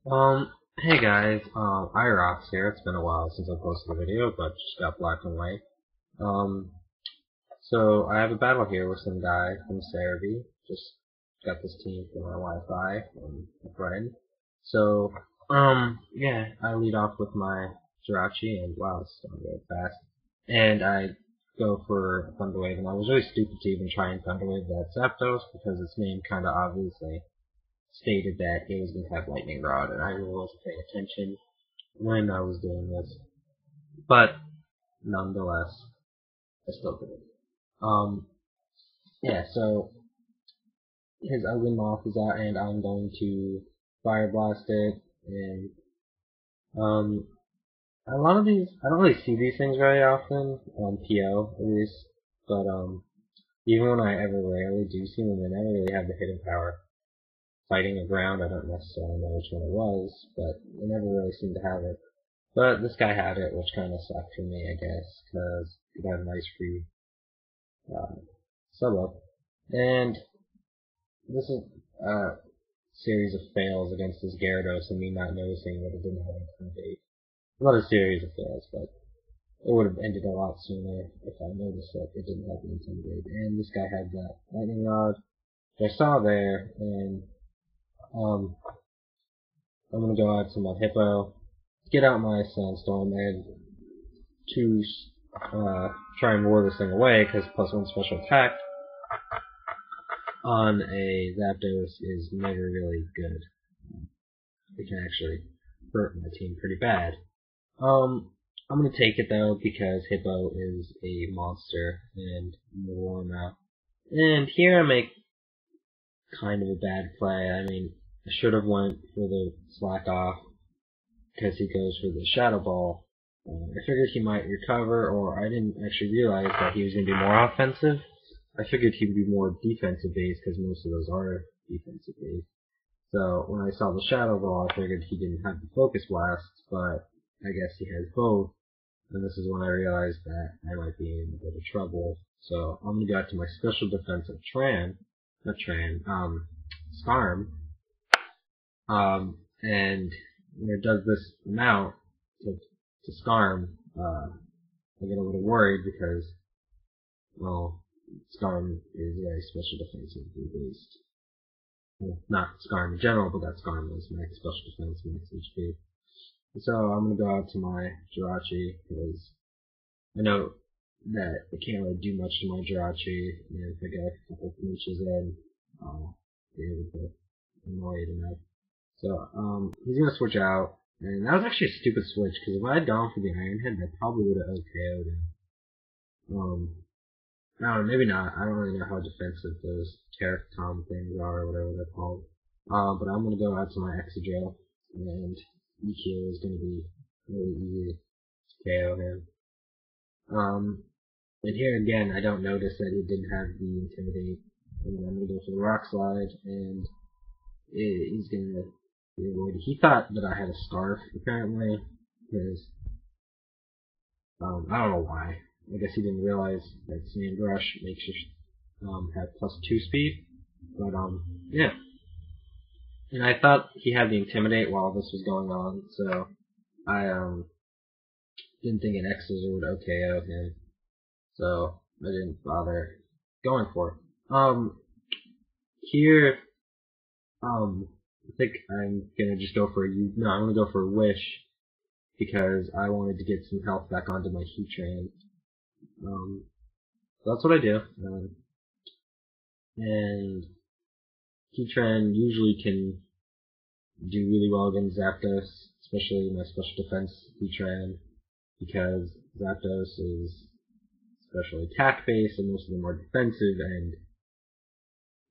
Hey guys, iRox here. It's been a while since I posted a video, but just got black and white. Um, so I have a battle here with some guy from Cerebi. Just got this team for my Wi-Fi from a friend. So, yeah, I lead off with my Jirachi, and wow, it's going very fast. And I go for Thunderwave, and I was really stupid to even try and Thunderwave that Zapdos because its name kind of obviously stated that he was going to have Lightning Rod, and I really wasn't paying attention when I was doing this. But nonetheless, I still did it. Yeah, so his Ugly Moth is out, and I'm going to Fire Blast it, and um, a lot of these, I don't really see these things very often on PO at least, but even when I ever rarely do see them, they never really have the hidden power. Fighting a ground, I don't necessarily know which one it was, but they never really seemed to have it. But this guy had it, which kind of sucked for me, I guess, because he got a nice free sub up. And this is a series of fails against this Gyarados and me not noticing that it didn't have Intimidate. Not a series of fails, but it would have ended a lot sooner if I noticed that it didn't have Intimidate. And this guy had that Lightning Rod, which I saw there, and um, I'm gonna go out to my Hippo, get out my Sandstorm, and to try and lure this thing away, because +1 special attack on a Zapdos is never really good. It can actually hurt my team pretty bad. I'm gonna take it though, because Hippo is a monster, and I'm gonna lure him out. And here I make kind of a bad play. I mean, I should have went for the slack off, because he goes for the Shadow Ball. I figured he might recover, or I didn't actually realize that he was going to be more offensive. I figured he would be more defensive based, because most of those are defensive based. So when I saw the Shadow Ball, I figured he didn't have the Focus Blast, but I guess he has both. And this is when I realized that I might be in a bit of trouble. So I'm going to go out to my special defense of Skarm. And when it does this amount to Skarm, I get a little worried because, well, Skarm is very special defensively based. Well, not Skarm in general, but that Skarm is max special defense, max HP. So I'm gonna go out to my Jirachi because I know that it can't really do much to my Jirachi, and if I get a couple pinches in, I'll be able to annoy it enough. So he's gonna switch out, and that was actually a stupid switch because if I had gone for the Iron Head, I probably would have OKO'd him. I don't know, maybe not. I don't really know how defensive those Terraform things are, or whatever they're called. But I'm gonna go out to my Exegel, and EQ is gonna be really easy to KO him. And here again, I don't notice that he didn't have the Intimidate. And I'm gonna go for the Rock Slide, and he's gonna be avoided. He thought that I had a Scarf, apparently, because, I don't know why. I guess he didn't realize that Sand Rush makes you, have +2 speed. But, yeah. And I thought he had the Intimidate while this was going on, so I, didn't think an Exeter would OKO him. So I didn't bother going for it. Here, I think I'm gonna just go for I'm gonna go for a Wish, because I wanted to get some health back onto my Heatran. So that's what I do. And Heatran usually can do really well against Zapdos, especially my special defense Heatran, because Zapdos is special attack based and most of them are defensive, and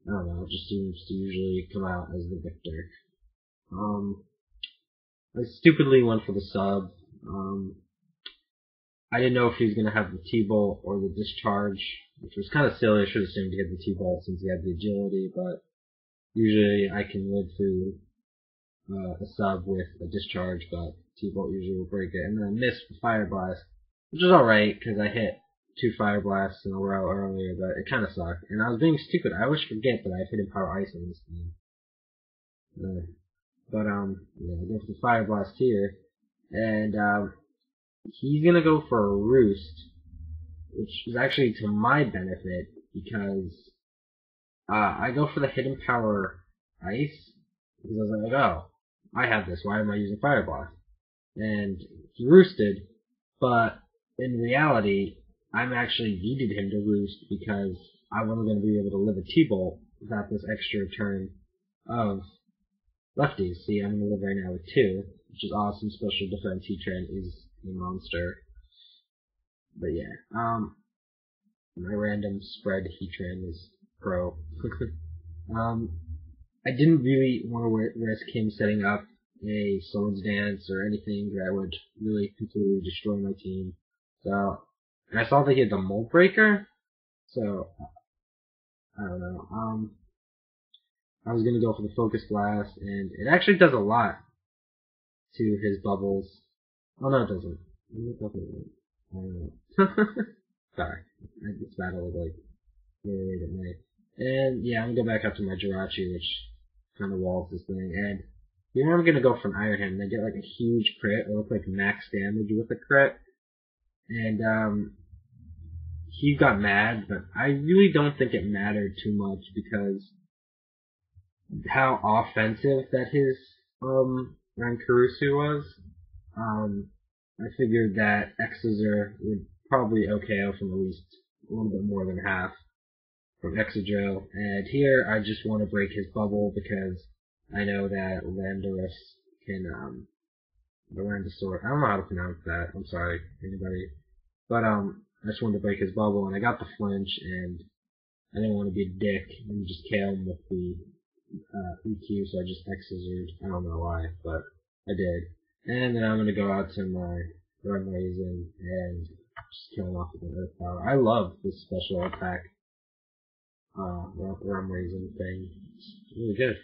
I don't know, it just seems to usually come out as the victor. I stupidly went for the sub. I didn't know if he was going to have the T-Bolt or the Discharge, which was kind of silly. I should have assumed he had the T-Bolt since he had the agility, but usually I can live through a sub with a Discharge, but T-Bolt usually will break it. And then I missed the Fire Blast, which is alright, because I hit 2 Fire Blasts in a row earlier, but it kind of sucked. And I was being stupid. I always forget that I have Hidden Power Ice on this game. But yeah, I go for the Fire Blast here, and he's gonna go for a Roost, which is actually to my benefit because I go for the Hidden Power Ice because I was like, oh, I have this. Why am I using Fire Blast? And he roosted, but in reality, I'm actually needed him to roost because I wasn't going to be able to live a T-Bolt without this extra turn of lefties. See, I'm going to live right now with 2, which is awesome. Special Defense Heatran is a monster. But yeah, my random spread Heatran is pro. I didn't really want to risk him setting up a Swords Dance or anything that would really completely destroy my team. So, and I saw they had the Mold Breaker, so I don't know. I was gonna go for the Focus Blast, and it actually does a lot to his bubbles. Oh no, it doesn't. I don't know. Sorry, it's bad to look like really late at night. And yeah, I'm gonna go back up to my Jirachi, which kind of walls this thing, and here I'm gonna go for an Iron Hand, and I get like a huge crit, or look like max damage with a crit, and he got mad, but I really don't think it mattered too much because how offensive that his Rankarusu was. I figured that Exeter would probably OKO from at least a little bit more than half from Exegil, and here I just want to break his bubble because I know that Landorus can, Landosaur, I don't know how to pronounce that, I'm sorry, anybody, but I just wanted to break his bubble, and I got the flinch, and I didn't want to be a dick and just KO him with the EQ, so I just X-Scissored. I don't know why, but I did. And then I'm going to go out to my Run Raisin and just kill him off with an Earth Power. I love this special attack Run Raisin thing. It's really good.